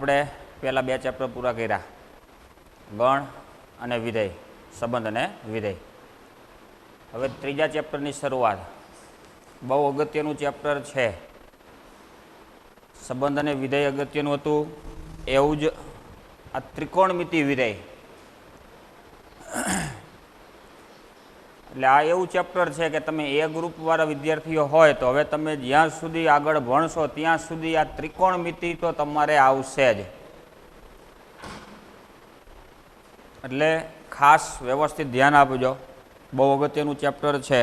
આપણે પહેલાં 2 ચેપ્ટર પૂરા કર્યા, ગણ અને વિધેય, સંબંધ અને વિધેય. હવે ત્રીજા ચેપ્ટરની શરૂઆત. બહુ અગત્યનું ચેપ્ટર છે. સંબંધ અને વિધેય અગત્યનું હતું, એવું જ આ ત્રિકોણમિતિ વિધેય. એટલે આ એવું ચેપ્ટર છે કે તમે એ ગ્રુપવાળા વિદ્યાર્થીઓ હોય તો હવે તમે જ્યાં સુધી આગળ ભણશો ત્યાં સુધી આ ત્રિકોણમિતિ તો તમારે આવશે જ. એટલે ખાસ વ્યવસ્થિત ધ્યાન આપજો, બહુ અગત્યનું ચેપ્ટર છે.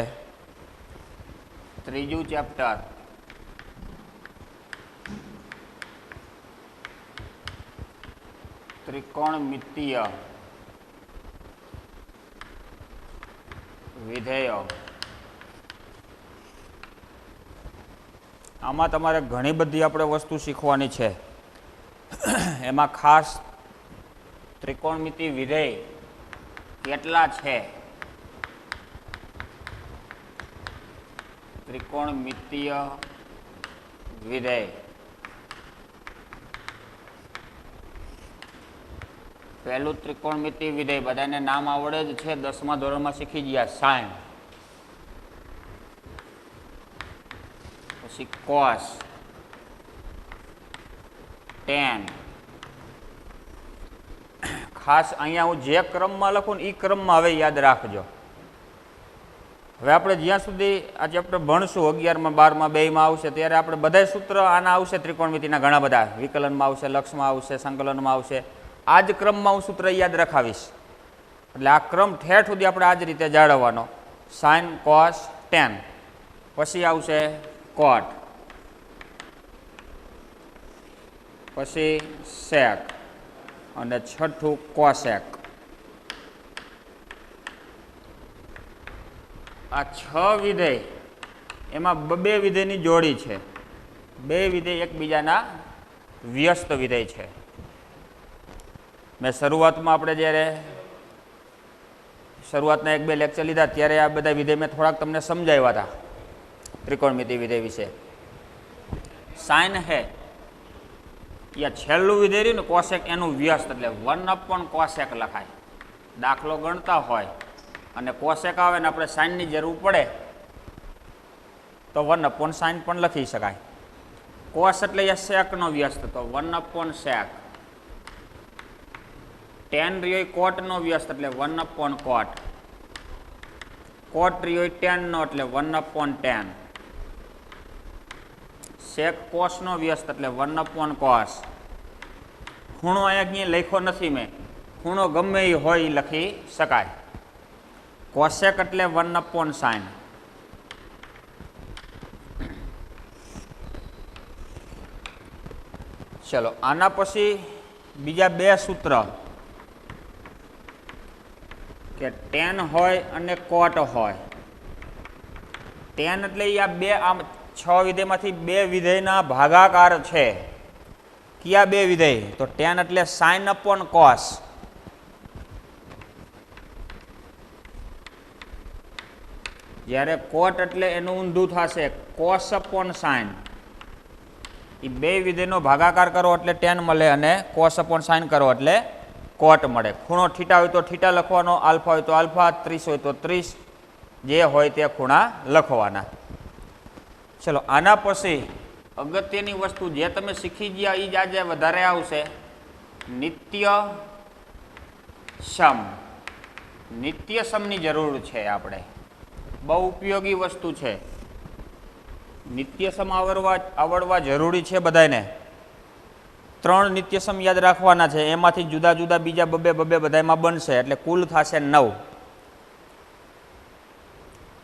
ત્રીજું ચેપ્ટર ત્રિકોણમિતીય વિધેયો. આમાં તમારે ઘણી બધી આપણે વસ્તુ શીખવાની છે. એમાં ખાસ ત્રિકોણમિતિ વિધેય કેટલા છે, ત્રિકોણમિતીય વિધેય. પહેલું ત્રિકોણમિતિ વિધેય બધાને નામ આવડે જ છે, 10મા ધોરણમાં શીખી ગયા, સાઇન. પછી કોસ, ટેન. ખાસ અહીંયા હું જે ક્રમમાં લખું ને એ ક્રમમાં હવે યાદ રાખજો. હવે આપણે જ્યાં સુધી આ ચેપ્ટર ભણશું 11માં 12માં 2માં આવશે ત્યારે આપણે બધા સૂત્ર આના આવશે, ત્રિકોણમિતિના ઘણા બધા, વિકલનમાં આવશે, લક્ષમાં આવશે, સંકલનમાં આવશે. આ જ ક્રમમાં હું સૂત્ર યાદ રખાવીશ. એટલે આ ક્રમ ઠેઠ સુધી આપણે આ જ રીતે જાળવવાનો. Sine, cos, tan. પછી આવશે કોટ, પછી સેક અને છઠ્ઠું કોસેક. આ 6 વિધેય, એમાં 2 વિધેયની જોડી છે. 2 વિધેય એકબીજાના વ્યસ્ત વિધેય છે. મેં શરૂઆતમાં આપણે જ્યારે શરૂઆતના 1-2 લેક્ચર લીધા ત્યારે આ બધા વિધેય મેં થોડાક તમને સમજાવ્યા હતા ત્રિકોણમિતિ વિધેય વિશે. સાઇન હે યા છેલ્લું વિધેય રહ્યું ને કોસેક, એનું વ્યસ્ત, એટલે 1/કોસેક લખાય. દાખલો ગણતા હોય અને કોસેક આવે ને આપણે સાઇનની જરૂર પડે તો 1/સાઇન પણ લખી શકાય. કોસ એટલે એ સેકનો વ્યસ્ત, તો 1/સેક. ટેન રહ્યો કોટનો વ્યસ્ત એટલે 1/કોટ. કોટ રહ્યો ટેનનો એટલે 1/10. સેક કોસનો વ્યસ્ત એટલે 1/કોસ. ખૂણો અહીંયા ક્યાંય લખ્યો નથી મેં, ખૂણો ગમે એ હોય એ લખી શકાય. કોસેક એટલે 1/સાઇન. ચલો, આના પછી બીજા 2 સૂત્ર કે ટેન હોય અને કોટ હોય. ટેન એટલે આ 6 વિધેયમાંથી 2 વિધેયના ભાગાકાર છે. કયા 2 વિધેય? તો ટેન એટલે sin/cos, જ્યારે કોટ એટલે એનું ઊંધું થશે cos/sin. એ 2 વિધેયનો ભાગાકાર કરો એટલે ટેન મળે અને cos/sin કરો એટલે કોટ મળે. ખૂણો થીટા હોય તો થીટા લખવાનો, આલ્ફા હોય તો આલ્ફા, 30 હોય તો 30, જે હોય તે ખૂણા લખવાના. ચલો, આના પછી અગત્યની વસ્તુ જે તમે શીખી ગયા એ જ આજે વધારે આવશે, નિત્ય સમ. નિત્ય સમની જરૂર છે આપણે, બહુ ઉપયોગી વસ્તુ છે. નિત્ય સમ આવડવા જરૂરી છે બધાને. 3 નિત્ય સમ યાદ રાખવાના છે, એમાંથી જુદા જુદા બીજા 2 બધામાં બનશે એટલે કુલ થશે 9.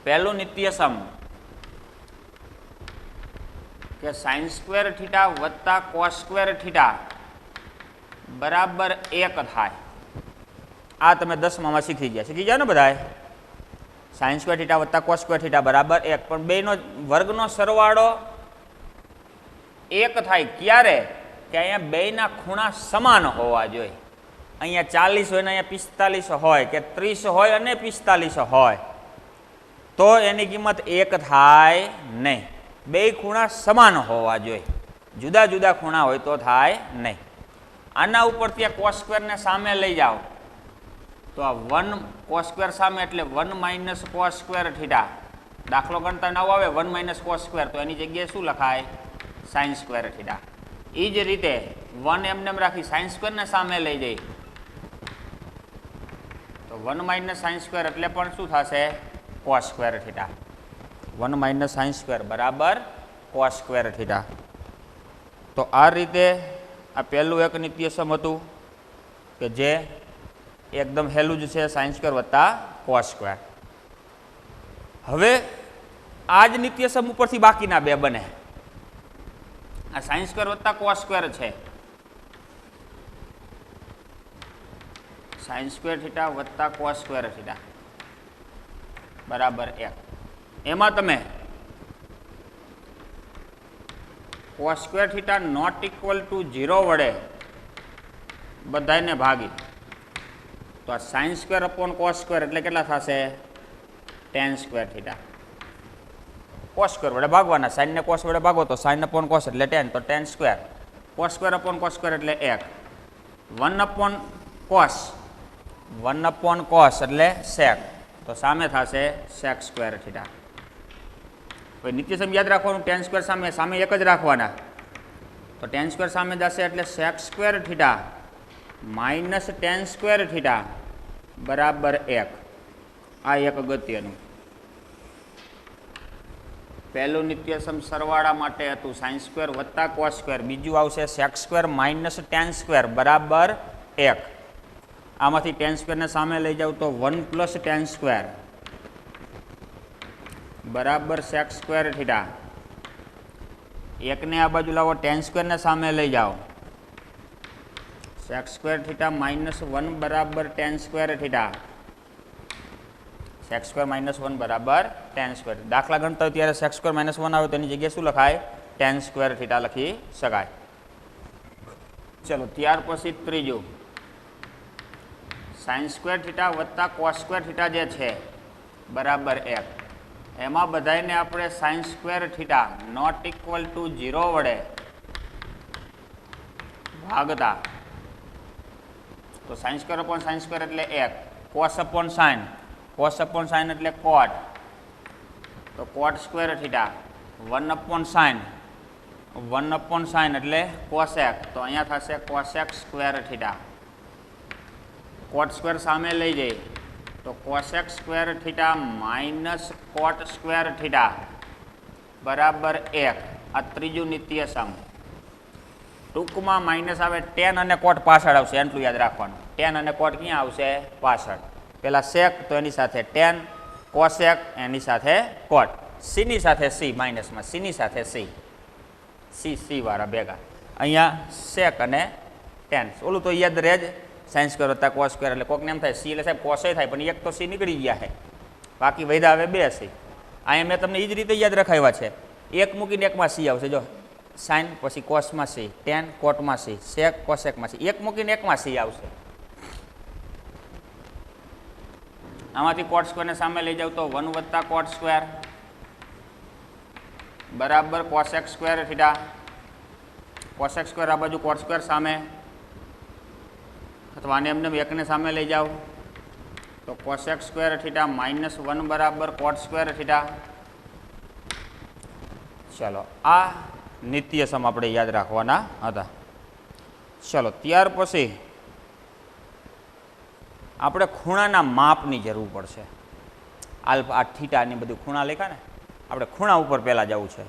પહેલું નિત્ય સમ કે sin² થીટા વત્તા cos² થીટા બરાબર 1 થાય. આ તમે 10માં શીખી ગયા ને બધાએ. sin² થીટા વત્તા cos² થીટા બરાબર 1, પણ બેનો વર્ગનો સરવાળો 1 થાય. ક્યારે? કે અહીંયા બેના ખૂણા સમાન હોવા જોઈએ. અહીંયા 40 હોય ને અહીંયા 45 હોય, કે 30 હોય અને 45 હોય, તો એની કિંમત 1 થાય નહીં. 2 ખૂણા સમાન હોવા જોઈએ, જુદા જુદા ખૂણા હોય તો થાય નહીં. આના ઉપરથી આ કોસ સ્ક્વેરને સામે લઈ જાઓ તો આ 1 કોસ સ્ક્વેર સામે એટલે 1 માઇનસ કોસ સ્ક્વેર થીટા. દાખલો ગણતા નવો આવે 1 માઇનસ કોસ સ્ક્વેર તો એની જગ્યાએ શું લખાય? Sign square theta. એ જ રીતે 1 એમને રાખી સાઇન સ્ક્વેરને સામે લઈ જઈ તો 1 માઇનસ સાઇન સ્ક્વેર એટલે પણ શું થશે? Cos square theta. 1 minus sine square બરાબર કોસ સ્ક્વેર થીટા. તો આ રીતે આ પહેલું એક નિત્યસમ હતું કે જે એકદમ હેલું જ છે, સાઇન સ્ક્વેર વત્તા કોસ સ્ક્વેર. હવે આ જ નિત્યસમ ઉપરથી બાકીના બે બને. આ સાઇન સ્ક્વેર વત્તા કોસ સ્ક્વેર છે, સાઇન સ્ક્વેર થીટા વત્તા કોસ સ્ક્વેર થીટા બરાબર 1. એમાં તમે cos square theta not equal to 0 વડે બધાને ભાગી તો આ sine square upon cos square એટલે કેટલા થશે? Tan square theta. Cos square વડે ભાગવાના, સાઇનને કોસ વડે ભાગો તો સાઇન અપોન કોસ એટલે ટેન, તો ten square. Cos square upon cos square એટલે 1. 1 અપોન કોસ, 1 અપોન કોસ એટલે સેક, તો સામે થશે સેક સ્ક્વેર થીટા. પછી નિત્યસમ યાદ રાખવાનું, ટેન સ્ક્વેર સામે સામે એક જ રાખવાના, તો ટેન સ્ક્વેર સામે જશે એટલે sec square theta minus tan square theta બરાબર 1. આ એક અગત્યનું. પહેલું નિત્યસમ સરવાળા માટે હતું સાઇન સ્ક્વેર વત્તા કોસ સ્ક્વેર, બીજું આવશે sec square minus tan square બરાબર 1. આમાંથી ટેન સ્ક્વેરને સામે લઈ જાવ તો 1 પ્લસ ટેન સ્ક્વેર બરાબર સેક સ્ક્વેર થીટા. એકને આ બાજુ લાવો, ટેન સ્ક્વેરને સામે લઈ જાઓ, સેક સ્ક્વેર થીટા માઇનસ 1 બરાબર tan square theta. Sec square minus 1 બરાબર ટેન સ્ક્વેર. દાખલા ગણતા હોય ત્યારે સેક સ્ક્વેર માઇનસ 1 આવે તો એની જગ્યાએ શું લખાય? ટેન સ્ક્વેર થીટા લખી શકાય. ચલો ત્યાર પછી ત્રીજું, સાઇન સ્ક્વેર થીટા વત્તા કોસ સ્ક્વેર થીટા જે છે બરાબર 1. એમાં બધાને આપણે sine square theta not equal to 0 વડે ભાગતા તો sine square upon sine square એટલે 1, cos upon sine, cos upon sine એટલે કોટ, તો cot square theta 1 upon sine, 1 upon sine એટલે કોસેક, તો અહીંયા થશે cosec square theta. Cot square સામે લઈ જઈ તો કોસેક સ્ક્વેર થીટા માઇનસ કોટ સ્ક્વેર થીટા બરાબર 1. આ ત્રીજું નિત્યસમ. ટૂંકમાં માઇનસ આવે, ટેન અને કોટ પાછળ આવશે એટલું યાદ રાખવાનું. ટેન અને કોટ ક્યાં આવશે? પાછળ. પેલા સેક તો એની સાથે ટેન, કોસેક એની સાથે કોટ, સીની સાથે સી માઇનસમાં, સીની સાથે સી, સી વાળા ભેગા. અહીંયા સેક અને ટેન. ઓલું તો યાદ રહે જ, સાઇન સ્ક્વેર વત્તા કોસ સ્ક્વેર એટલે કોકને એમ થાય સી એટલે સાહેબ કોસે થાય, પણ એક તો સી નીકળી ગયા છે, બાકી વૈધા હવે 2 સી. અહીંયા મેં તમને એ જ રીતે યાદ રખાવ્યા છે. એક મૂકીને એકમાં સી આવશે, જો સાઇન પછી કોસમાં સી, ટેન કોટમાં સી, સેક કોસેકમાં સી, એક મૂકીને એકમાં સી આવશે. આમાંથી કોટ સ્ક્વેરને સામે લઈ જાવ તો 1 વત્તા કોટ સ્ક્વેર બરાબર cosec square theta. Cosec square આ બાજુ કોટ સ્ક્વેર સામે, અથવા આને એમને એકને સામે લઈ જાઓ તો કોસેક સ્ક્વેર થીટા માઇનસ 1 બરાબર કોટ સ્ક્વેર થીટા. ચલો આ નિત્યસમ આપણે યાદ રાખવાના હતા. ચલો ત્યાર પછી આપણે ખૂણાના માપની જરૂર પડશે. આલ્ફા આ થીટાની બધું ખૂણા લેખા ને, આપણે ખૂણા ઉપર પહેલાં જવું છે,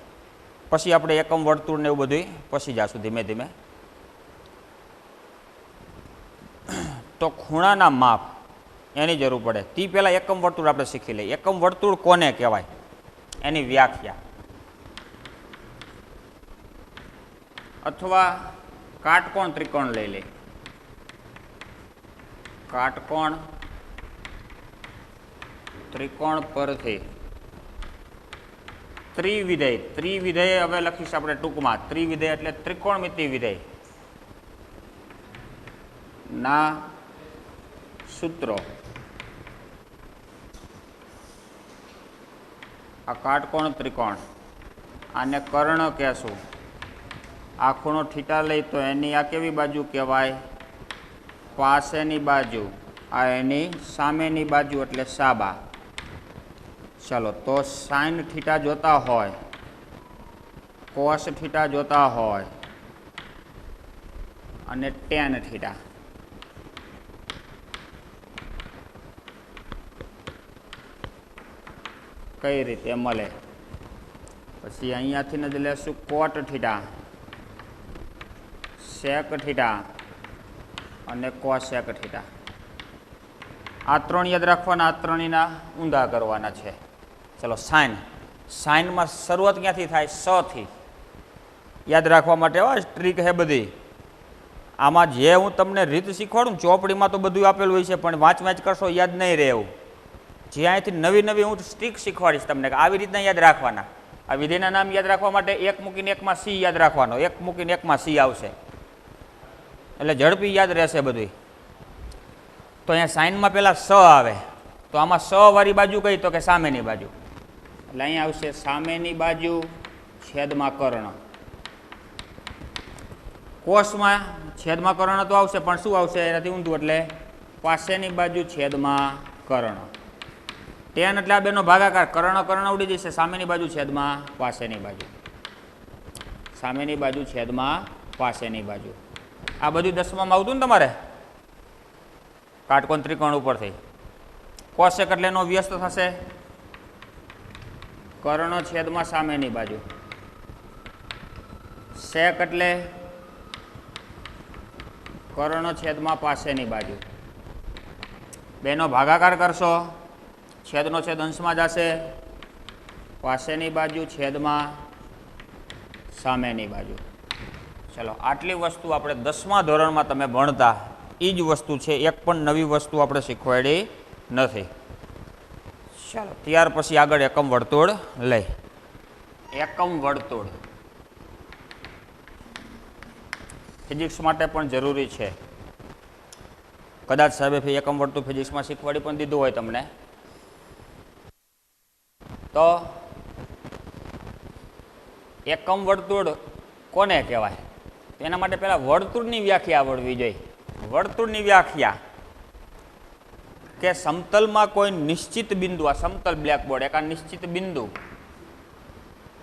પછી આપણે એકમ વર્તુળ ને એવું બધું પછી જશું ધીમે ધીમે. તો ખૂણાના માપ એની જરૂર પડે તે પહેલાં એકમ વર્તુળ આપણે શીખી લઈએ. એકમ વર્તુળ કોને કહેવાય એની વ્યાખ્યા, અથવા કાટકોણ ત્રિકોણ લઈ લે. કાટકોણ ત્રિકોણ પરથી ત્રિવિધેય, ત્રિવિધેય હવે લખીશ આપણે ટૂંકમાં. ત્રિવિધેય એટલે ત્રિકોણમિતિ વિધેય ના સૂત્રો. આ કાટકોણ ત્રિકોણ, આને કર્ણ કહેશું. આ ખૂણો થીટા લઈ તો એની આ કેવી બાજુ કહેવાય? પાસેની બાજુ. આ એની સામેની બાજુ એટલે સાબા. ચલો, તો સાઇન થીટા જોતા હોય, કોસ થીટા જોતા હોય અને ટેન થીટા. કઈ રીતે મળે? પછી અહીંયાથી જ લેશું કોટ થીટા, સેક થીટા અને કોસેક થીટા. આ ત્રણ યાદ રાખવાના, આ ત્રણેયના ઊંધા કરવાના છે. ચલો, સાઇન. સાઇનમાં શરૂઆત ક્યાંથી થાય? સ થી. યાદ રાખવા માટે ટ્રીક હે બધી. આમાં જે હું તમને રીત શીખવાડું, ચોપડીમાં તો બધું આપેલું હોય છે, પણ વાંચ કરશો યાદ નહીં રહે એવું. જે અહીંથી નવી નવી હું ટ્રીક શીખવાડીશ તમને કે આવી રીતના યાદ રાખવાના. આ વિધેયના નામ યાદ રાખવા માટે એક મૂકીને એકમાં સી યાદ રાખવાનો, એક મૂકીને એકમાં સી આવશે, એટલે ઝડપી યાદ રહેશે બધું. તો અહીંયા સાઇનમાં પહેલાં સ આવે, તો આમાં સ વાળી બાજુ કઈ? તો કે સામેની બાજુ. એટલે અહીંયા આવશે સામેની બાજુ છેદમાં કર્ણ. કોષમાં છેદમાં કર્ણ તો આવશે, પણ શું આવશે એનાથી ઊંધું, એટલે પાસેની બાજુ છેદમાં કર્ણ. ટેન એટલે આ બેનો ભાગાકાર, કર્ણ ઉડી જશે, સામેની બાજુ છેદમાં પાસેની બાજુ, સામેની બાજુ છેદમાં પાસેની બાજુ. આ બધું 10માં આવતું ને તમારે કાટકોણ ત્રિકોણ ઉપરથી. કોસેક એટલે એનો વ્યસ્ત થશે કર્ણ છેદમાં સામેની બાજુ. સેક એટલે કર્ણ છેદમાં પાસેની બાજુ. બેનો ભાગાકાર કરશો, છેદનો છેદ અંશમાં જશે, પાસેની બાજુ છેદમાં સામેની બાજુ. ચલો, આટલી વસ્તુ આપણે 10મા ધોરણમાં તમે ભણતા એ જ વસ્તુ છે, એક પણ નવી વસ્તુ આપણે શીખવાડી નથી. ચાલો, ત્યાર પછી આગળ એકમ વર્તુળ લઈ. એકમ વર્તુળ ફિઝિક્સ માટે પણ જરૂરી છે. કદાચ સાહેબે એકમ વર્તુળ ફિઝિક્સમાં શીખવાડી પણ દીધું હોય તમને. તો એકમ વર્તુળ કોને કહેવાય? તેના માટે પહેલા વર્તુળની વ્યાખ્યા આવડવી જોઈએ. વર્તુળની વ્યાખ્યા કે સમતલમાં કોઈ નિશ્ચિત બિંદુ, આ સમતલ બ્લેકબોર્ડ, એક આ નિશ્ચિત બિંદુ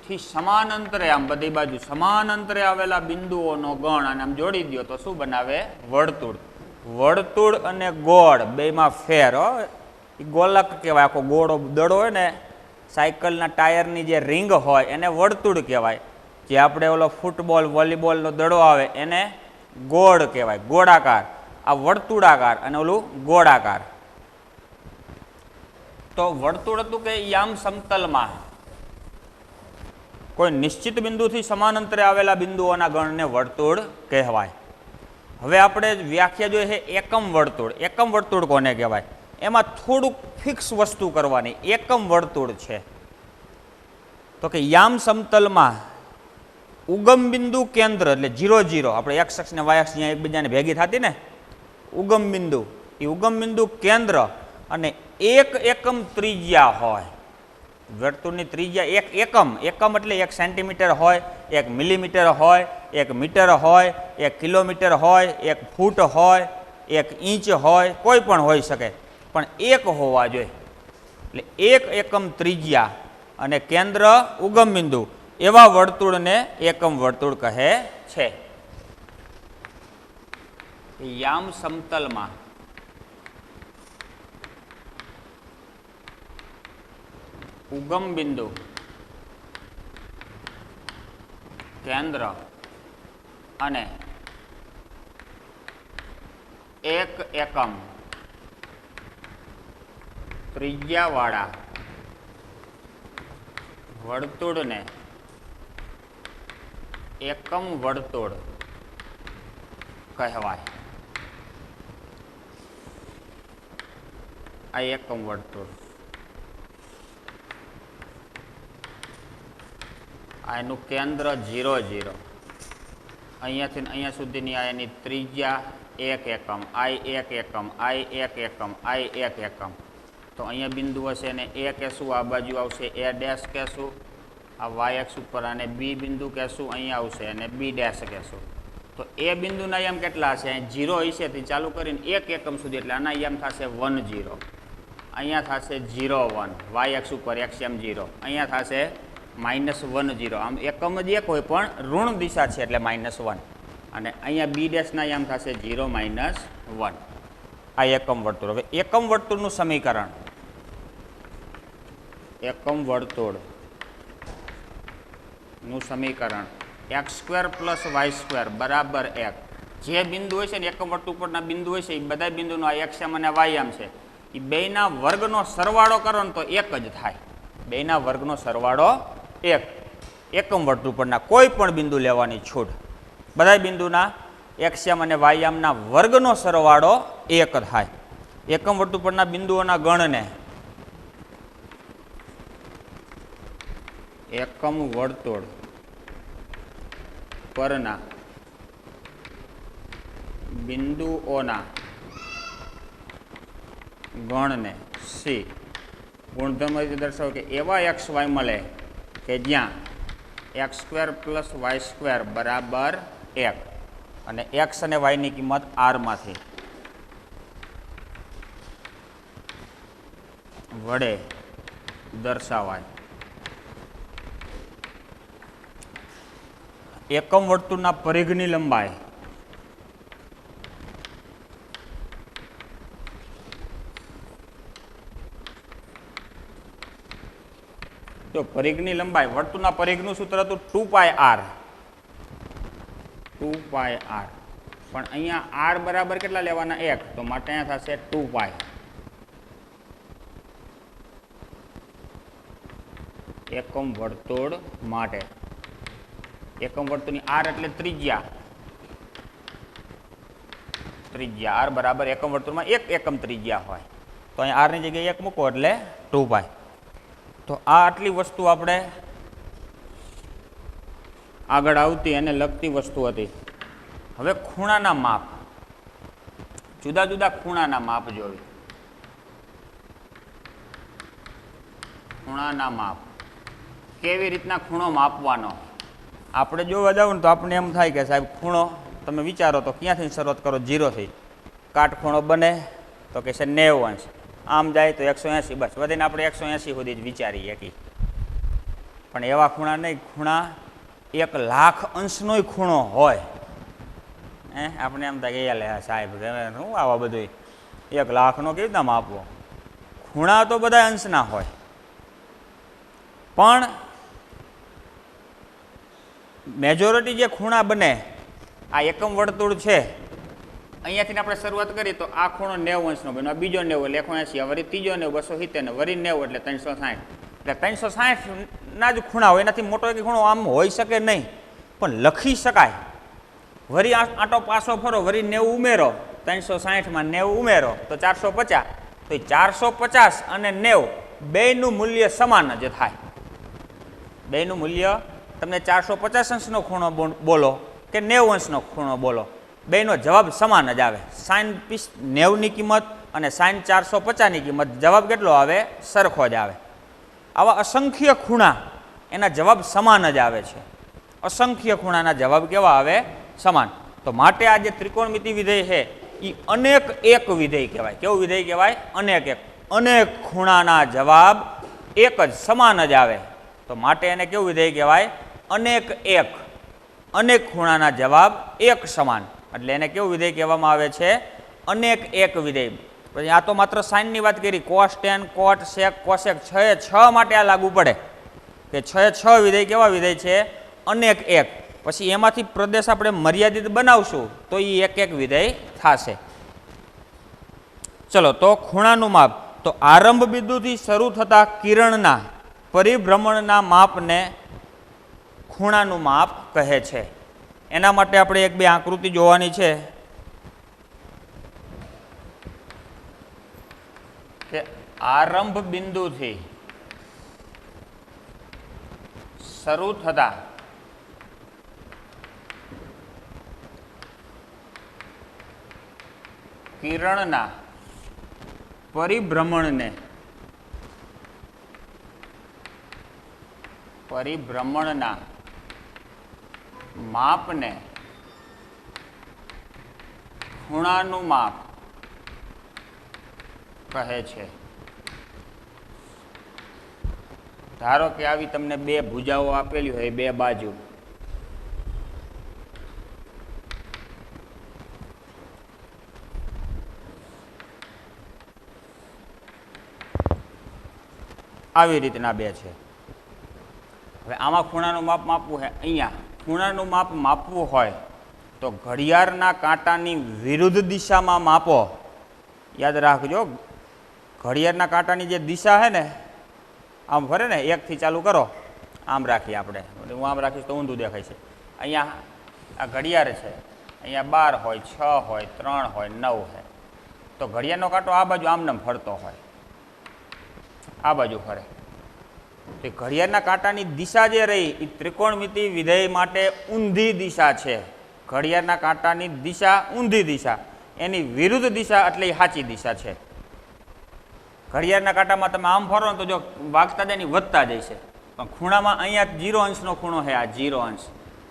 થી સમાન અંતરે, આમ બધી બાજુ સમાન અંતરે આવેલા બિંદુઓનો ગણ અને આમ જોડી દો તો શું બનાવે? વર્તુળ. વર્તુળ અને ગોળ બેમાં ફેર. એ ગોલક કહેવાય. આખો ગોળો દડો હોય ને, સાયકલના ટાયરની જે રિંગ હોય એને વર્તુળ કહેવાય. જે આપણે ઓલો ફૂટબોલ વોલીબોલનો દડો આવે એને ગોળ કહેવાય, ગોળાકાર. આ વર્તુળાકાર અને ઓલું ગોળાકાર. તો વર્તુળ હતું કે યામ સમતલમાં કોઈ નિશ્ચિત બિંદુથી સમાન અંતરે આવેલા બિંદુઓના ગણને વર્તુળ કહેવાય. હવે આપણે વ્યાખ્યા જોઈએ છે એકમ વર્તુળ. એકમ વર્તુળ કોને કહેવાય? એમાં થોડુંક ફિક્સ વસ્તુ કરવાની. એકમ વર્તુળ છે તો કે યામ સમતલમાં ઉગમ બિંદુ કેન્દ્ર એટલે 0 0, આપણે એક્સ અક્ષ ને વાય અક્ષ જ્યાં એકબીજાને ભેગી થતી ને ઉગમ બિંદુ, એ ઉગમ બિંદુ કેન્દ્ર અને એક એકમ ત્રિજ્યા હોય. વર્તુળની ત્રિજ્યા એક એકમ, એકમ એટલે 1 સેન્ટીમીટર હોય, 1 મિલીમીટર હોય, 1 મીટર હોય, 1 કિલોમીટર હોય, 1 ફૂટ હોય, 1 ઇંચ હોય, કોઈ પણ હોઈ શકે, પણ એક હોવા જોઈએ. એટલે એક એકમ ત્રિજ્યા અને કેન્દ્ર ઉગમ બિંદુ એવા વર્તુળને એકમ વર્તુળ કહે છે. યામ સમતલમાં ઉગમ બિંદુ કેન્દ્ર અને એક એકમ ત્રિજ્યાવાળા વર્તુળને એકમ વર્તુળ કહેવાય. આ એકમ વર્તુળ. આ એનું કેન્દ્ર 0 0, અહીંયાથી અહીંયા સુધીની આ એની ત્રિજ્યા 1 એકમ, આઈ 1 એકમ, આઈ 1 એકમ, આઈ 1 એકમ. તો અહીંયા બિંદુ હશે એને એ કહેશું, આ બાજુ આવશે એ ડેશ કહેશું, આ વાય એક્સ ઉપર આને બી બિંદુ કહેશું, અહીંયા આવશે અને બી ડેશ કહેશું. તો એ બિંદુના એમ કેટલા છે? 0 હશે થી ચાલુ કરીને 1 એકમ સુધી, એટલે આના એમ થશે 1 0. અહીંયા થશે 0 1, વાય એક્સ ઉપર એક્સ એમ 0, અહીંયા થશે -1 0. આમ એકમ જ એક હોય પણ ઋણ દિશા છે એટલે -1, અને અહીંયા બી ડેશના એમ થશે 0 -1. આ એકમ વર્તુળ. હવે એકમ વર્તુળનું સમીકરણ, એકમ વર્તુળનું સમીકરણ x² + y² બરાબર 1. જે બિંદુ હોય છે ને એકમ વર્તુળ પરના બિંદુ હોય છે એ બધા બિંદુનો આ એક્સ એમ અને વાય એમ છે, એ બેના વર્ગનો સરવાળો કરો ને તો એક જ થાય. બેના વર્ગનો સરવાળો 1. એકમ વર્તુળ પરના કોઈ પણ બિંદુ લેવાની છૂટ. બધા બિંદુના એક્સ એમ અને વાય એમના વર્ગનો સરવાળો 1 થાય. એકમ વર્તુળ પરના બિંદુઓના ગણને એકમ વર્તુળ પરના બિંદુઓના ગણને સી ગુણધર્મ રીતે દર્શાવો કે એવા એક્સ વાય મળે કે જ્યાં x² + y² બરાબર 1, અને એક્સ અને વાયની કિંમત આરમાંથી વડે દર્શાવાય. એકમ વર્તુળના પરિઘની લંબાઈ જો પરિઘની લંબાઈ, વર્તુળના પરિઘનું સૂત્ર હતું 2πr, 2πr, પણ અહીંયા r બરાબર કેટલા લેવાના? 1, તો માટે અહીંયા થશે 2π. એકમ વર્તુળ માટે એકમ વર્તુળની r એટલે ત્રિજ્યા, r બરાબર એકમ વર્તુળમાં 1 એકમ ત્રિજ્યા હોય, તો અહીંયા r ની જગ્યાએ 1 મૂકો એટલે 2π. તો આ આટલી વસ્તુ આપણે આગળ આવતી અને લગતી વસ્તુ હતી. હવે ખૂણાના માપ, જુદા જુદા ખૂણાના માપ જોઈ. ખૂણાના માપ, કેવી રીતના ખૂણો માપવાનો? આપણે જોવા જાવ ને તો આપણે એમ થાય કે સાહેબ ખૂણો તમે વિચારો તો ક્યાંથી શરૂઆત કરો? 0 થી. કાટખૂણો બને તો કે છે 90 અંશ, આમ જાય તો 180, બસ વધીને આપણે 180 સુધી જ વિચારીએ કે. પણ એવા ખૂણા નહીં, ખૂણા 1,00,000 અંશનોય ખૂણો હોય. આપણે એમ થાય કે લે સાહેબ શું આવા બધું 1,00,000નો કેવી રીતના માપવો? ખૂણા તો બધા અંશના હોય, પણ મેજોરિટી જે ખૂણા બને આ એકમ વર્તુળ છે, અહીંયાથી આપણે શરૂઆત કરીએ તો આ ખૂણો 90 અંશનો બન્યો, બીજો 90 એટલે 180, વળી ત્રીજો 90, 270, વળી 90 એટલે 360. એટલે 360ના જ ખૂણા હોય, એનાથી મોટો એક ખૂણો આમ હોઈ શકે નહીં, પણ લખી શકાય. વળી આંટો પાછો ફરો, વળી 90 ઉમેરો, 360માં 90 ઉમેરો તો 450. તો 450 અને 90 બેયનું મૂલ્ય સમાન જ થાય. બેયનું મૂલ્ય તમને 450 અંશનો ખૂણો બોલો કે 90 અંશનો ખૂણો બોલો, બેયનો જવાબ સમાન જ આવે. sin 90ની કિંમત અને sin 450ની કિંમત જવાબ કેટલો આવે? સરખો જ આવે. આવા અસંખ્ય ખૂણા એના જવાબ સમાન જ આવે છે. અસંખ્ય ખૂણાના જવાબ કેવા આવે? સમાન. તો માટે આ જે ત્રિકોણમિતિ વિધેય છે એ અનેક એક વિધેય કહેવાય. કેવું વિધેય કહેવાય? અનેક એક. અનેક ખૂણાના જવાબ એક જ સમાન જ આવે, તો માટે એને કેવું વિધેય કહેવાય? અનેક એક. અનેક ખૂણાના જવાબ એક સમાન, એટલે એને કેવું વિધેય કહેવામાં આવે છે? અનેક એક વિધેય. પછી આ તો માત્ર સાઇનની વાત કરી, કોસ, ટેન, કોટ, સેક, કોસેક 6 માટે આ લાગુ પડે કે 6 વિધેય કેવા વિધેય છે? અનેક એક. પછી એમાંથી પ્રદેશ આપણે મર્યાદિત બનાવશું તો એ એક એક વિધેય થશે. ચલો, તો ખૂણાનું માપ, તો આરંભ બિંદુથી શરૂ થતા કિરણના પરિભ્રમણના માપને ખૂણાનું માપ કહે છે. એના માટે આપણે એક બે આકૃતિ જોવાની છે કે આરંભ બિંદુથી શરૂ થતા કિરણના પરિભ્રમણને પરિભ્રમણના માપને ખૂણાનું માપ કહે છે. ધારો કે આવી તમને બે ભુજાઓ આપેલી હોય, બે બાજુ, આવી રીતના બે છે. હવે આમાં ખૂણાનું માપ માપવું છે. અહીંયા ખૂણાનું માપ માપવું હોય તો ઘડિયાળના કાંટાની વિરુદ્ધ દિશામાં માપો. યાદ રાખજો, ઘડિયાળના કાંટાની જે દિશા છે ને, આમ ફરે ને, એકથી ચાલુ કરો, આમ રાખીએ આપણે. હું આમ રાખીશ તો ઊંધું દેખાય છે. અહીંયા આ ઘડિયાળ છે, અહીંયા 12 હોય, 6 હોય, 3 હોય, 9 હોય, તો ઘડિયાળનો કાંટો આ બાજુ આમને ફરતો હોય, આ બાજુ ફરે. તો ઘડિયાળના કાંટાની દિશા જે રહી એ ત્રિકોણમિતિ વિધેય માટે ઊંધી દિશા છે. ઘડિયાળના કાંટાની દિશા ઊંધી દિશા, એની વિરુદ્ધ દિશા એટલે એ સાચી દિશા છે. ઘડિયાળના કાંટામાં તમે આમ ફરો ને તો જો વાગતા જાય ને વધતા જાય છે, પણ ખૂણામાં અહીંયા 0 અંશનો ખૂણો છે. આ 0 અંશ,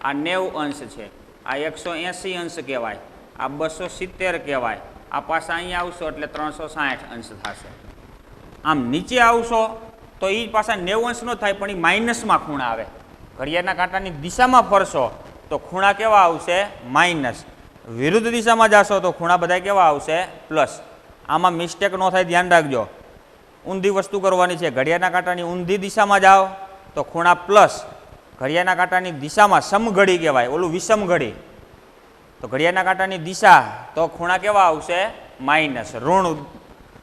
આ 90 અંશ છે, આ 180 અંશ કહેવાય, આ 270 કહેવાય. આ પાછા અહીંયા આવશો એટલે 360 અંશ થશે. આમ નીચે આવશો તો એ પાછા 90 અંશનો થાય, પણ એ માઇનસમાં ખૂણા આવે. ઘડિયાળના કાંટાની દિશામાં ફરશો તો ખૂણા કેવા આવશે? માઇનસ. વિરુદ્ધ દિશામાં જશો તો ખૂણા બધા કેવા આવશે? પ્લસ. આમાં મિસ્ટેક ન થાય, ધ્યાન રાખજો. ઊંધી વસ્તુ કરવાની છે. ઘડિયાળના કાંટાની ઊંધી દિશામાં જાઓ તો ખૂણા પ્લસ. ઘડિયાળના કાંટાની દિશામાં સમઘડી કહેવાય, ઓલું વિષમ ઘડી. તો ઘડિયાળના કાંટાની દિશા તો ખૂણા કેવા આવશે? માઇનસ, ઋણ.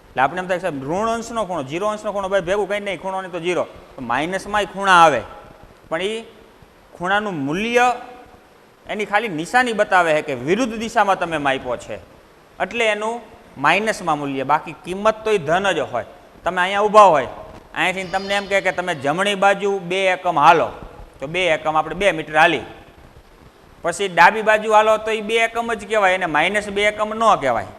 એટલે આપણે એમ થાય સાહેબ ઋણ અંશનો ખૂણો, 0 અંશનો ખૂણો, ભાઈ ભેગું કંઈ નહીં, ખૂણો નહીં તો 0. તો માઇનસમાંય ખૂણા આવે, પણ એ ખૂણાનું મૂલ્ય એની ખાલી નિશાની બતાવે છે કે વિરુદ્ધ દિશામાં તમે માપ્યો છે, એટલે એનું માઇનસમાં મૂલ્ય. બાકી કિંમત તો એ ધન જ હોય. તમે અહીંયા ઊભા હોય, અહીંયાથી તમને એમ કહે કે તમે જમણી બાજુ 2 એકમ હાલો, તો 2 એકમ આપણે 2 મીટર હાલી. પછી ડાબી બાજુ હાલો તો એ 2 એકમ જ કહેવાય, એને -2 એકમ ન કહેવાય.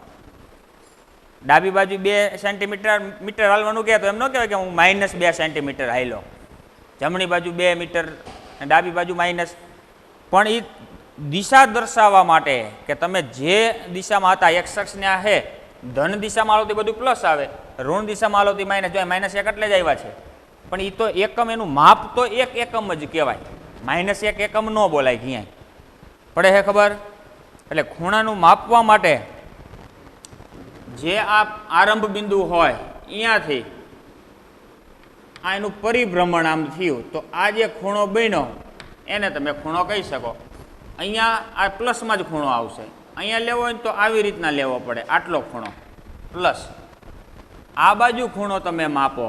ડાબી બાજુ 2 સેન્ટીમીટર હાલવાનું કહે તો એમ ન કહેવાય કે હું -2 સેન્ટીમીટર હાલ્યો. જમણી બાજુ 2 મીટર, ડાબી બાજુ માઇનસ. પણ એ દિશા દર્શાવવા માટે કે તમે જે દિશામાં હતા, એક શખ્સને આ છે ધન દિશામાં હાલો તો બધું પ્લસ આવે, ઋણ દિશામાં હાલો તો માઇનસ. જો -1 એટલે જ આવ્યા છે, પણ એ તો એકમ, એનું માપ તો 1 એકમ જ કહેવાય. -1 એકમ ન બોલાય ક્યાંય. પડે છે ખબર? એટલે ખૂણાનું માપવા માટે જે આ આરંભ બિંદુ હોય અહીંયાથી આ એનું પરિભ્રમણ આમ થયું, તો આ જે ખૂણો બન્યો એને તમે ખૂણો કહી શકો. અહીંયા આ પ્લસમાં જ ખૂણો આવશે. અહીંયા લેવો હોય તો આવી રીતના લેવો પડે, આટલો ખૂણો પ્લસ. આ બાજુ ખૂણો તમે માપો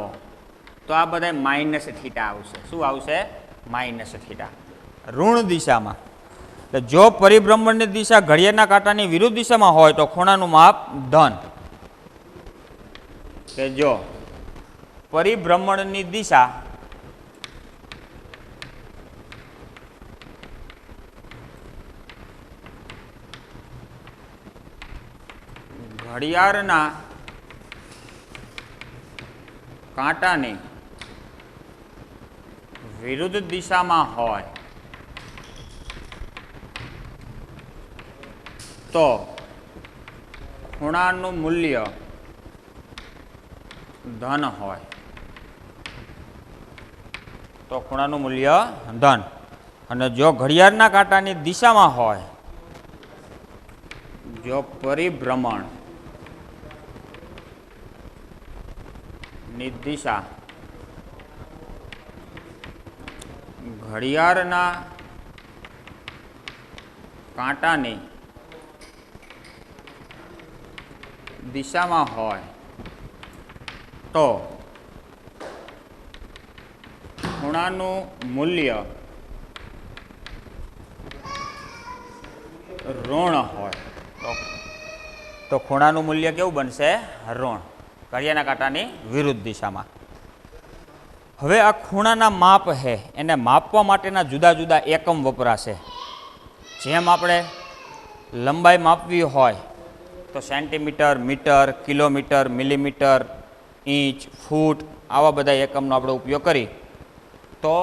તો આ બધા -θ આવશે. શું આવશે? -θ. ઋણ દિશામાં. એટલે જો પરિભ્રમણની દિશા ઘડિયાળના કાંટાની વિરુદ્ધ દિશામાં હોય તો ખૂણાનું માપ ધન. કે જો પરિભ્રમણની દિશા ઘડિયાળના કાંટાની વિરુદ્ધ દિશામાં હોય તો ખૂણાનું મૂલ્ય ધન હોય. તો ખૂણાનું મૂલ્ય ધન. અને જો ઘડિયાળના કાંટાની દિશામાં હોય, જો પરિભ્રમણ ની દિશા ઘડિયાળના કાંટાની દિશામાં હોય તો ખૂણાનું મૂલ્ય ઋણ હોય. તો ખૂણાનું મૂલ્ય કેવું બનશે? ઋણ. ઘડિયાળના કાંટાની વિરુદ્ધ દિશામાં. હવે આ ખૂણાના માપ છે એને માપવા માટેના જુદા જુદા એકમ વપરાશે. જેમ આપણે લંબાઈ માપવી હોય તો centimetre, metre, kilometre, millimetre, inch, foot, આવા બધા એકમનો આપણે ઉપયોગ કરી. તો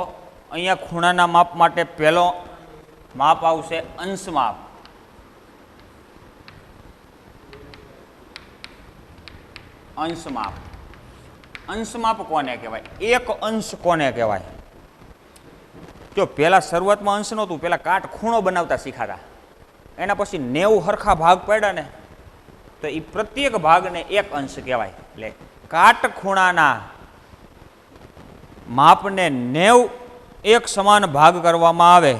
અહીંયા ખૂણાના માપ માટે પહેલો માપ આવશે અંશ માપ. અંશ માપ. અંશ માપ કોને કહેવાય? એક અંશ કોને કહેવાય? જો પહેલાં શરૂઆતમાં અંશ નહોતું, પહેલાં કાટ ખૂણો બનાવતા શીખાતા, એના પછી 90 હરખા ભાગ પડ્યા ને તો એ પ્રત્યેક ભાગને એક અંશ કહેવાય. એટલે કાટ ખૂણાના માપને 90 એક સમાન ભાગ કરવામાં આવે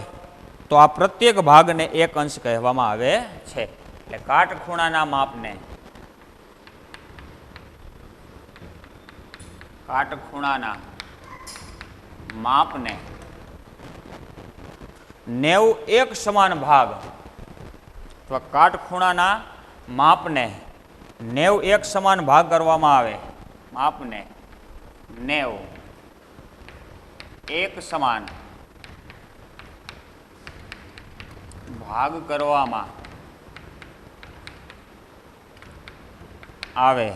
તો આ પ્રત્યેક ભાગને એક અંશ કહેવામાં આવે છે. એટલે કાટ ખૂણાના માપને કાટખૂણાના માપને 90 એક સમાન ભાગ અથવા કાટખૂણાના માપને 90 એક સમાન ભાગ કરવામાં આવે. માપને 90 એક સમાન ભાગ કરવામાં આવે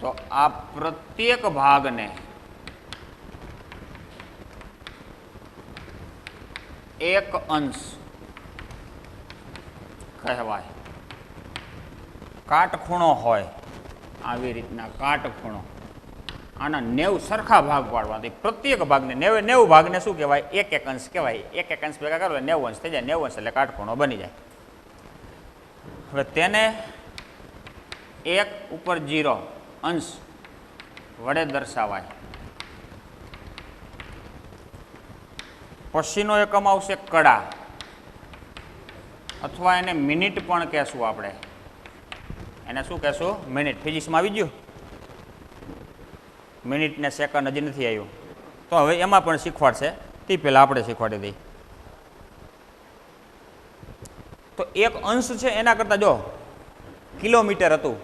તો આ પ્રત્યેક ભાગને એક અંશ કહેવાય. કાટખૂણો હોય આવી રીતના, કાટખૂણો આના 90 સરખા ભાગ પાડવા, પ્રત્યેક ભાગને 90 ભાગને શું કહેવાય? એક એક અંશ કહેવાય. એક એક અંશ ભેગા કરો 90 અંશ થઈ જાય. 90 અંશ એટલે કાટખૂણો બની જાય. હવે તેને 1 ઉપર 0 અંશ વડે દર્શાવાય. પછીનો એકમ આવશે કડા, અથવા એને મિનિટ પણ કહેશું આપણે. એને શું કહેશું? મિનિટ. ફિઝિક્સમાં આવી ગયું. મિનિટ ને સેકન્ડ હજી નથી આવ્યું, તો હવે એમાં પણ શીખવાડશે. તે પહેલાં આપણે શીખવાડી દઈએ. તો એક અંશ છે એના કરતાં જો કિલોમીટર હતું,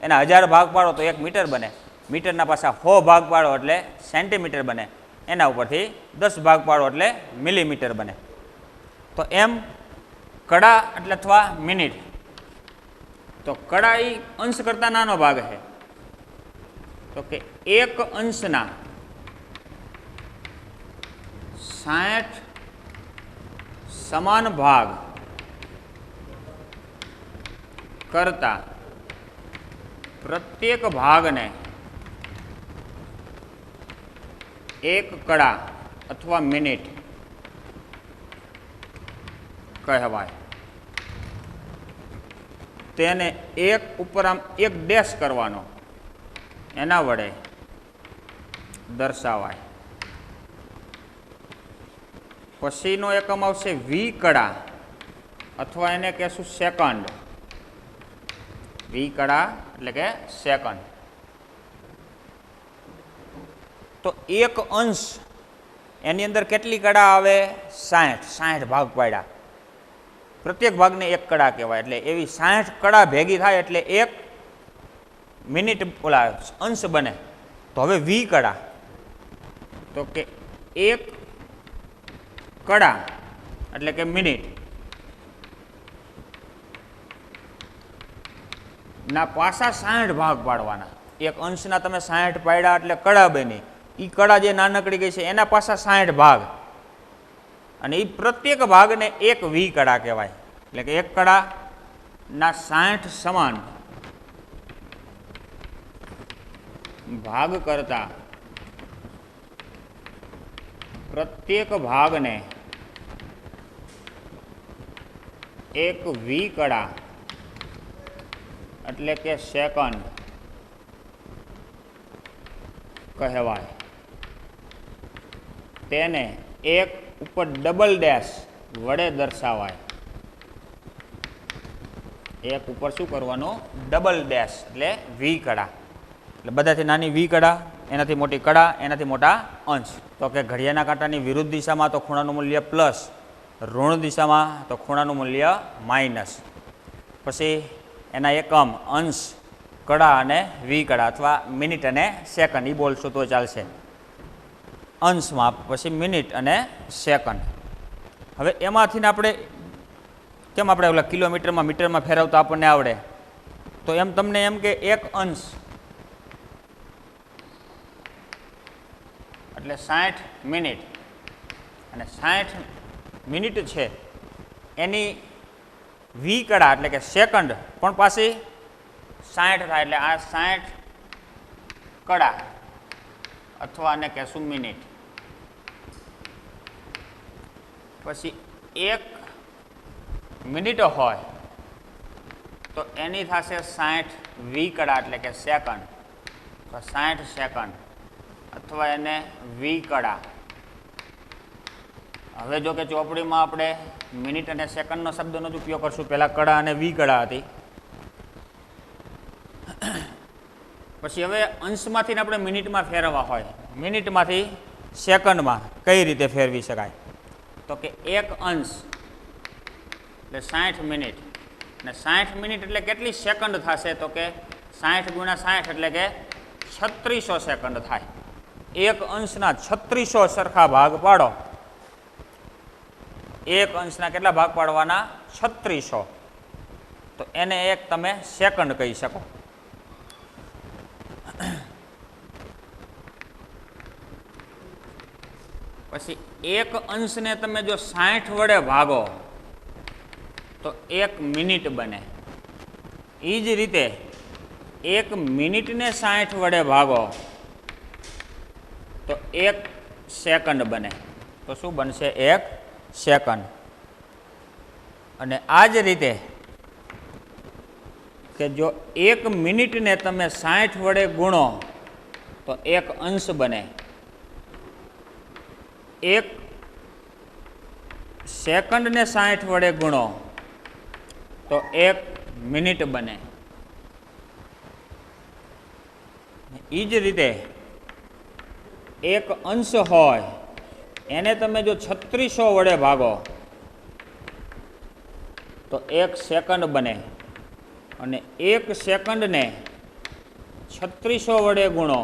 એના 1000 ભાગ પાડો તો 1 મીટર બને. મીટરના પાછા 100 ભાગ પાડો એટલે સેન્ટીમીટર બને. એના ઉપરથી 10 ભાગ પાડો એટલે મિલીમીટર બને. તો એમ કડા એટલે અથવા મિનિટ. તો કડા એ અંશ કરતાં નાનો ભાગ છે. તો કે એક અંશના 60 સમાન ભાગ કરતા પ્રત્યેક ભાગને એક કડા અથવા મિનિટ કહેવાય. તેને એક ઉપર આમ એક ડેશ કરવાનો, એના વડે દર્શાવાય. પછીનો એકમ આવશે વી કડા, અથવા એને કહેશું સેકન્ડ. વી કડા એટલે કે સેકન્ડ. તો એક અંશ એની અંદર કેટલી કડા આવે? 60 ભાગ પાડ્યા. પ્રત્યેક ભાગને એક કડા કહેવાય. એટલે એવી 60 કડા ભેગી થાય એટલે એક મિનિટ ઓલા અંશ બને. તો હવે વી કડા, તો કે એક કડા એટલે કે મિનિટ ના પાછા 60 ભાગ પાડવાના. એક અંશના તમે 60 પાડ્યા એટલે કડા બની. એ કડા જે નાનકડી ગઈ છે એના પાછા 60 ભાગ, અને એ પ્રત્યેક ભાગને એક વી કડા કહેવાય. એટલે કે એક કડા ના 60 સમાન ભાગ કરતા પ્રત્યેક ભાગને એક વી કડા એટલે કે સેકન્ડ કહેવાય. તેને એક ઉપર ડબલ ડેશ વડે દર્શાવાય. એક ઉપર શું કરવાનું? ડબલ ડેશ એટલે વી કડા. એટલે બધાથી નાની વી કડા, એનાથી મોટી કડા, એનાથી મોટા અંશ. તો કે ઘડિયાળના કાંટાની વિરુદ્ધ દિશામાં તો ખૂણાનું મૂલ્ય પ્લસ, ઋણ દિશામાં તો ખૂણાનું મૂલ્ય માઇનસ. પછી એના એકમ અંશ, કડા અને વી કડા, અથવા મિનિટ અને સેકન્ડ, એ બોલશો તો ચાલશે. અંશમાં પછી મિનિટ અને સેકન્ડ. હવે એમાંથી આપણે કેમ આપણે ઓલા કિલોમીટરમાં મીટરમાં ફેરવતા આપણને આવડે, તો એમ તમને એમ કે એક અંશ એટલે 60 મિનિટ, અને 60 મિનિટ છે એની વી કડા એટલે કે સેકન્ડ પણ પાછી 60 થાય, એટલે આ 60 કડા અથવા આને કહેશું મિનિટ. પછી 1 મિનિટ હોય તો એની થશે 60 વી કડા એટલે કે સેકન્ડ, તો 60 સેકન્ડ અથવા એને વી કડા. હવે જો કે ચોપડીમાં આપણે મિનિટ અને સેકન્ડનો શબ્દનો જ ઉપયોગ કરશું, પહેલાં કડા અને વી કડા હતી. પછી હવે અંશમાંથી આપણે મિનિટમાં ફેરવવા હોય, મિનિટમાંથી સેકન્ડમાં કઈ રીતે ફેરવી શકાય? તો કે 1 અંશ એટલે 60 મિનિટ, અને 60 મિનિટ એટલે કેટલી સેકન્ડ થશે? તો કે 60 ગુણ્યા 60 એટલે કે 3600 સેકન્ડ થાય. 1 અંશના 3600 સરખા ભાગ પાડો. 1 અંશના કેટલા ભાગ પાડવાના? 3600. તો એને એક તમે સેકન્ડ કહી શકો. પછી 1 અંશને તમે જો 60 વડે ભાગો તો 1 મિનિટ બને. એ જ રીતે 1 મિનિટને 60 વડે ભાગો તો 1 સેકન્ડ બને. તો શું બનશે? 1 સેકન્ડ. અને આ જ રીતે કે જો 1 મિનિટને તમે 60 વડે ગુણો તો 1 અંશ બને. 1 સેકન્ડને 60 વડે ગુણો તો 1 મિનિટ બને. એ જ રીતે 1 અંશ હોય એને તમે જો 3600 વડે ભાગો તો 1 સેકન્ડ બને, અને 1 સેકન્ડને 3600 વડે ગુણો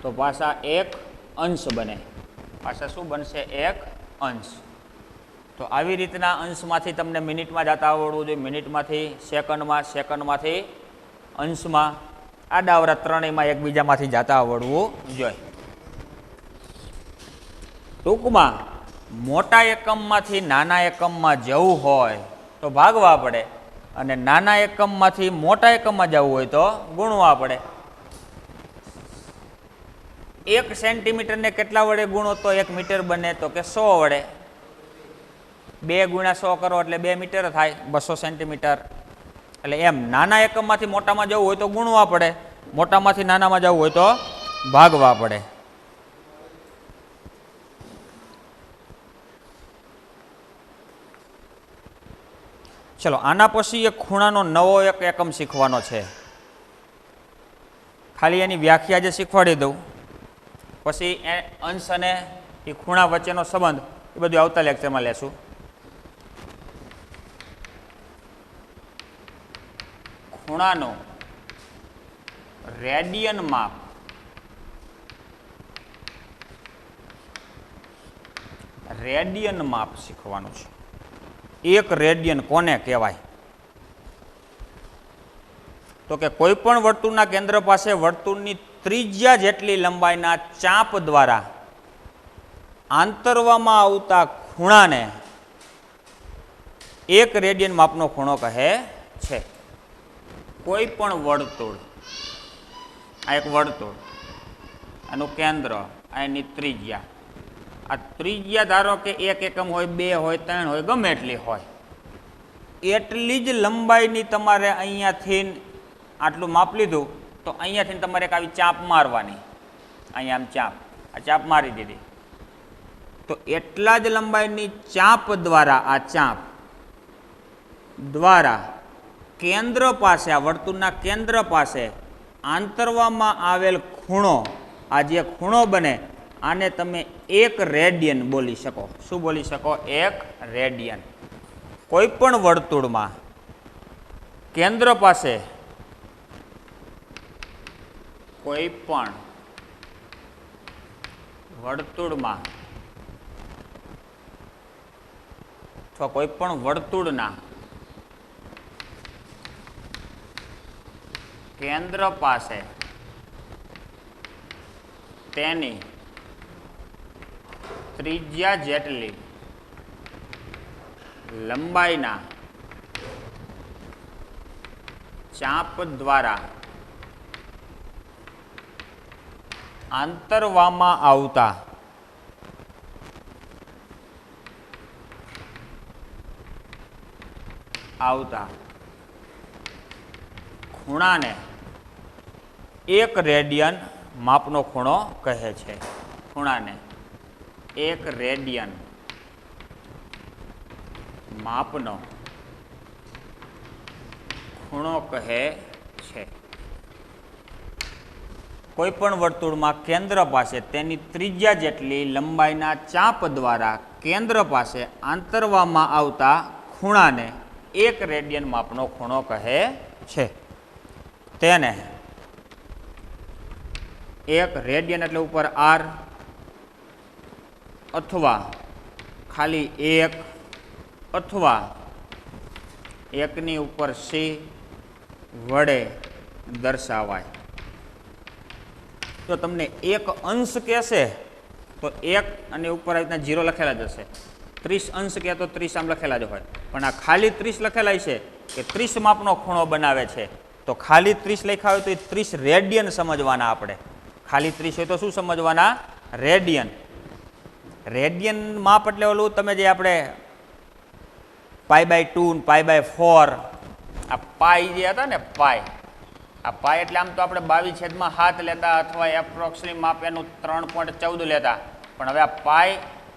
તો પાછા 1 અંશ બને. પાછા શું બનશે? 1 અંશ. તો આવી રીતના અંશમાંથી તમને મિનિટમાં જતા આવડવું જોઈએ, મિનિટમાંથી સેકન્ડમાં, સેકન્ડમાંથી અંશમાં, આ ડાવરા ત્રણેયમાં એકબીજામાંથી જતા આવડવું જોઈએ. ટૂંકમાં મોટા એકમમાંથી નાના એકમમાં જવું હોય તો ભાગવા પડે, અને નાના એકમમાંથી મોટા એકમમાં જવું હોય તો ગુણવા પડે. 1 સેન્ટીમીટરને કેટલા વડે ગુણો તો 1 મીટર બને? તો કે 100 વડે. 2 ગુણ્યા 100 કરો એટલે 2 મીટર થાય, 200 સેન્ટીમીટર. એટલે એમ નાના એકમમાંથી મોટામાં જવું હોય તો ગુણવા પડે, મોટામાંથી નાનામાં જવું હોય તો ભાગવા પડે. ચલો, આના પછી એક ખૂણાનો નવો એક એકમ શીખવાનો છે. ખાલી એની વ્યાખ્યા જે શીખવાડી દઉં, પછી અંશ અને એ ખૂણા વચ્ચેનો સંબંધ એ બધું આવતા લેક્ચરમાં લેશું. ખૂણાનો રેડિયન માપ. રેડિયન માપ શીખવાનું છે. 1 રેડિયન કોને કહેવાય? તો કે કોઈ પણ વર્તુળના કેન્દ્ર પાસે વર્તુળની ત્રિજ્યા જેટલી લંબાઈના ચાપ દ્વારા આંતરવામાં આવતા ખૂણાને 1 રેડિયન માપનો ખૂણો કહે છે. કોઈ પણ વર્તુળ, આ એક વર્તુળ, આનું કેન્દ્ર, આ એની ત્રિજ્યા. આ ત્રિજ્યા ધારો કે 1 એકમ હોય, 2 હોય, 3 હોય, ગમે એટલી હોય, એટલી જ લંબાઈની તમારે અહીંયાથી આટલું માપ લીધું તો અહીંયાથી તમારે એક આવી ચાપ મારવાની. અહીંયા આમ ચાપ, આ ચાપ મારી દીધી તો એટલા જ લંબાઈની ચાપ દ્વારા, આ ચાપ દ્વારા કેન્દ્ર પાસે, આ વર્તુળના કેન્દ્ર પાસે આંતરવામાં આવેલ ખૂણો, આ જે ખૂણો બને આને તમે 1 રેડિયન બોલી શકો. શું બોલી શકો? 1 રેડિયન. કોઈ પણ વર્તુળમાં કેન્દ્ર પાસે, કોઈ પણ વર્તુળમાં અથવા કોઈ પણ વર્તુળના કેન્દ્ર પાસે તેની ત્રિજ્યા જેટલી લંબાઈના ચાપ દ્વારા આંતરવામાં આવતા ખૂણાને 1 રેડિયન માપનો ખૂણો કહે છે. ખૂણાને 1 રેડિયન માપનો ખૂણો કહે છે. કોઈ પણ વર્તુળમાં કેન્દ્ર પાસે તેની ત્રિજ્યા જેટલી લંબાઈના ચાપ દ્વારા કેન્દ્ર પાસે આંતરવામાં આવતા ખૂણાને 1 રેડિયન માપનો ખૂણો કહે છે. તેને 1 રેડિયન એટલે ઉપર R અથવા ખાલી 1 અથવા 1 ની ઉપર C વડે દર્શાવાય. જો તમને 1 અંશ કહેશે તો 1 અને ઉપર આવી રીતના 0 લખેલા જ હશે. 30 અંશ કહે તો 30 આમ લખેલા જ હોય. પણ આ ખાલી 30 લખેલા છે કે 30 માપનો ખૂણો બનાવે છે, તો ખાલી 30 લખ્યા હોય તો એ 30 રેડિયન સમજવાના. આપણે ખાલી 30 હોય તો શું સમજવાના? રેડિયન. રેડિયન માપ એટલે ઓલું તમે જે આપણે π/2 π/4 આ પાઈ જે હતા ને પાઈ, આ પાઈ એટલે આમ તો આપણે 22/7 લેતા અથવા એપ્રોક્સિમેટ માપ એનું 3.14 લેતા. પણ હવે આ પાઈ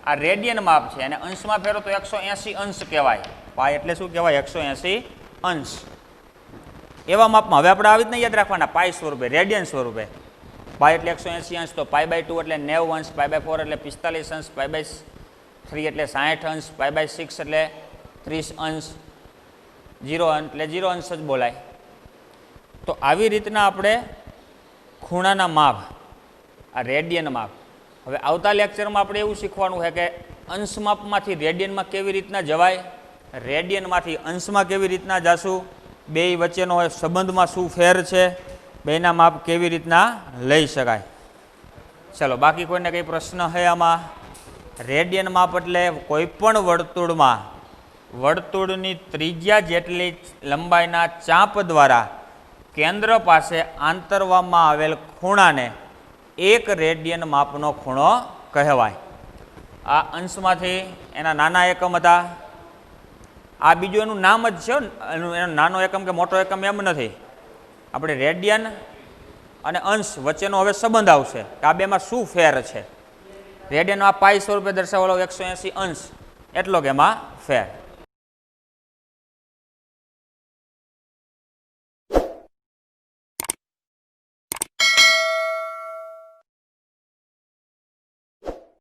આ રેડિયન માપ છે અને અંશમાં ફેરો તો 180 અંશ કહેવાય. પાઈ એટલે શું કહેવાય? 180 અંશ. એવા માપમાં હવે આપણે આવી રીતના યાદ રાખવાના પાઈ સ્વરૂપે, રેડિયન સ્વરૂપે. પાઈ એટલે 180 અંશ, તો π/2 એટલે 90 અંશ, π/4 એટલે 45 અંશ, π/3 એટલે 60 અંશ, π/6 એટલે 30 અંશ, 0 અંશ એટલે 0 અંશ જ બોલાય. તો આવી રીતના આપણે ખૂણાના માપ, આ રેડિયન માપ. હવે આવતા લેક્ચરમાં આપણે એવું શીખવાનું છે કે અંશ માપમાંથી રેડિયનમાં કેવી રીતના જવાય, રેડિયનમાંથી અંશમાં કેવી રીતના જાશું, બે વચ્ચેનો સંબંધમાં શું ફેર છે, બેના માપ કેવી રીતના લઈ શકાય. ચલો, બાકી કોઈને કંઈ પ્રશ્ન છે આમાં? રેડિયન માપ એટલે કોઈ પણ વર્તુળમાં વર્તુળની ત્રિજ્યા જેટલી લંબાઈના ચાપ દ્વારા કેન્દ્ર પાસે આંતરવામાં આવેલ ખૂણાને 1 રેડિયન માપનો ખૂણો કહેવાય. આ અંશમાંથી એના નાના એકમ હતા. આ બીજું એનું નામ જ છે, એનો નાનો એકમ કે મોટો એકમ એમ નથી. આપણે રેડિયન અને અંશ વચ્ચેનો હવે સંબંધ આવશે કે આ બેમાં શું ફેર છે. રેડિયન આ પાઈ સ્વરૂપે દર્શાવેલો 180 અંશ એટલો કે એમાં ફેર.